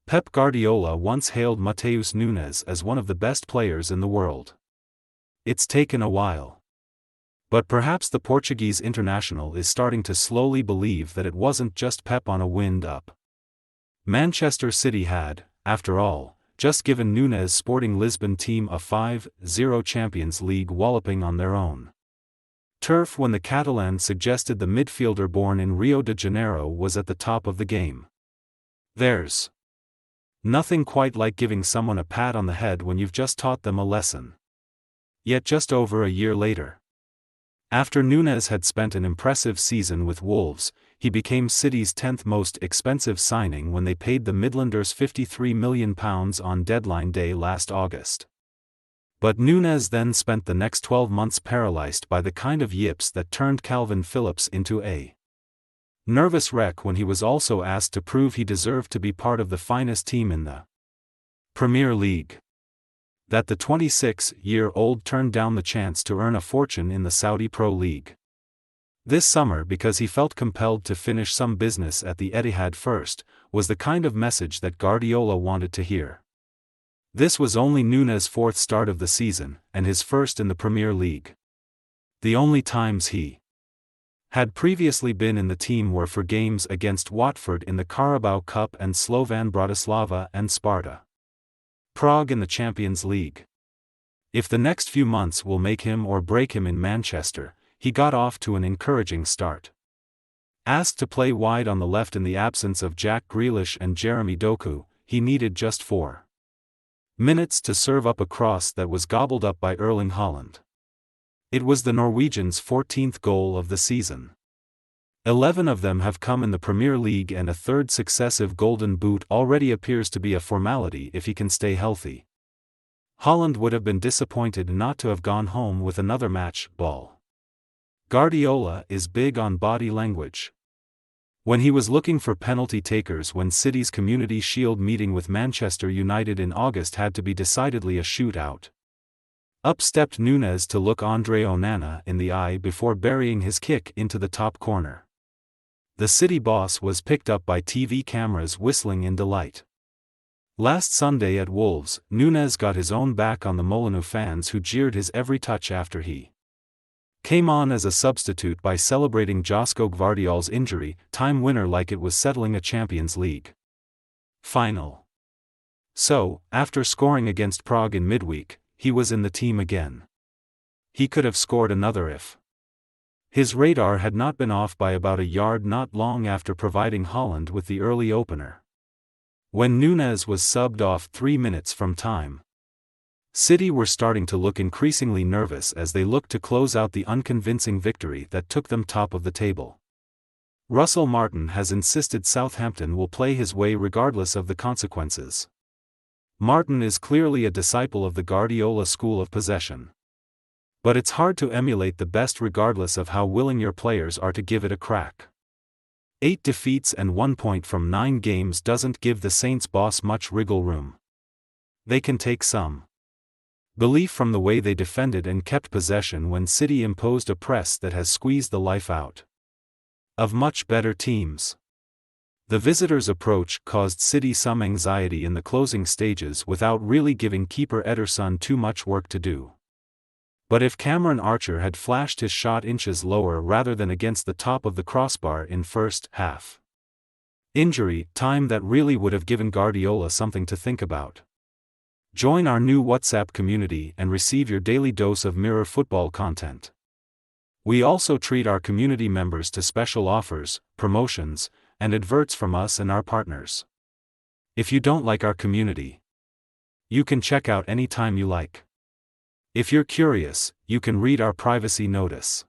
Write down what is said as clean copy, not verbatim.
Pep Guardiola once hailed Matheus Nunes as one of the best players in the world. It's taken a while. But perhaps the Portuguese international is starting to slowly believe that it wasn't just Pep on a wind-up. Manchester City had, after all, just given Nunes Sporting Lisbon team a 5-0 Champions League walloping on their own turf when the Catalan suggested the midfielder born in Rio de Janeiro was at the top of the game. There's nothing quite like giving someone a pat on the head when you've just taught them a lesson. Yet just over a year later, after Nunes had spent an impressive season with Wolves, he became City's 10th most expensive signing when they paid the Midlanders £53 million on deadline day last August. But Nunes then spent the next 12 months paralysed by the kind of yips that turned Calvin Phillips into a nervous wreck when he was also asked to prove he deserved to be part of the finest team in the Premier League. That the 26-year-old turned down the chance to earn a fortune in the Saudi Pro League this summer because he felt compelled to finish some business at the Etihad first, was the kind of message that Guardiola wanted to hear. This was only Nunes' fourth start of the season, and his first in the Premier League. The only times he had previously been in the team were for games against Watford in the Carabao Cup and Slovan Bratislava and Sparta Prague in the Champions League. If the next few months will make him or break him in Manchester, he got off to an encouraging start. Asked to play wide on the left in the absence of Jack Grealish and Jeremy Doku, he needed just 4 minutes to serve up a cross that was gobbled up by Erling Haaland. It was the Norwegian's 14th goal of the season. 11 of them have come in the Premier League, and a third successive Golden Boot already appears to be a formality if he can stay healthy. Haaland would have been disappointed not to have gone home with another match ball. Guardiola is big on body language. When he was looking for penalty takers when City's Community Shield meeting with Manchester United in August had to be decidedly a shootout, up stepped Nunes to look Andre Onana in the eye before burying his kick into the top corner. The City boss was picked up by TV cameras whistling in delight. Last Sunday at Wolves, Nunes got his own back on the Molineux fans who jeered his every touch after he came on as a substitute by celebrating Josko Gvardiol's injury time winner like it was settling a Champions League final. So, after scoring against Prague in midweek, he was in the team again. He could have scored another if his radar had not been off by about a yard not long after providing Haaland with the early opener. When Nunes was subbed off 3 minutes from time, City were starting to look increasingly nervous as they looked to close out the unconvincing victory that took them top of the table. Russell Martin has insisted Southampton will play his way regardless of the consequences. Martin is clearly a disciple of the Guardiola school of possession. But it's hard to emulate the best regardless of how willing your players are to give it a crack. 8 defeats and 1 point from 9 games doesn't give the Saints boss much wriggle room. They can take some belief from the way they defended and kept possession when City imposed a press that has squeezed the life out of much better teams. The visitors' approach caused City some anxiety in the closing stages without really giving keeper Ederson too much work to do. But if Cameron Archer had flashed his shot inches lower rather than against the top of the crossbar in first half injury time, that really would have given Guardiola something to think about. Join our new WhatsApp community and receive your daily dose of Mirror football content. We also treat our community members to special offers, promotions, and adverts from us and our partners. If you don't like our community, you can check out anytime you like. If you're curious, you can read our privacy notice.